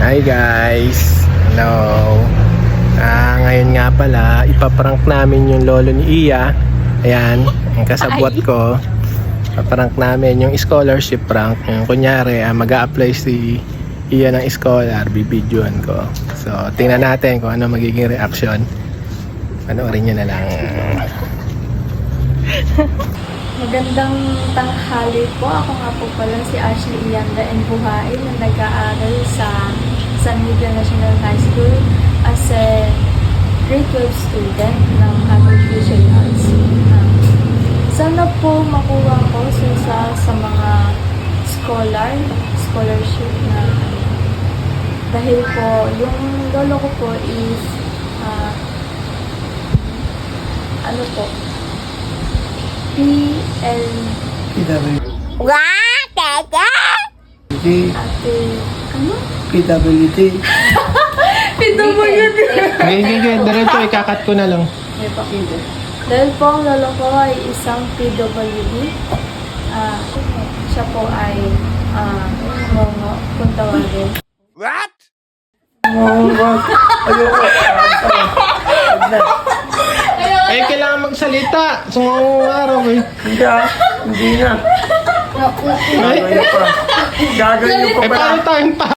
Hi guys! Hello! Ngayon nga pala, ipaprank namin yung lolo ni Iya. Ayan, ang kasabwat ko. Ipaprank namin yung scholarship prank. Yung kunyari, mag-a-apply si Iya ng scholar, bibidyoan ko. So, tingnan natin kung ano magiging reaction. Panoorin nyo na lang. Magandang tanghali po. Ako nga po pala si Ashley Ianda and Buhay na nag-aaral sa San Miguel National High School as a grade 12 student ng Harvard Visual Arts. Sana po makuha ko sa mga scholarship na dahil po yung lolo ko po is ano po, Ate, ano? PWD. PWD. Sige, diretso, ikakat ko na lang. May pa. Dahil po ang lolo ko ay isang PWD. Siya po ay ngongo kung tawagin. What? Ayoko. Eh, kailangan magsalita. Sumawang araw eh. Hindi na. Ay, Gagawin pa. Gagawin pa eh, pala. paano tayong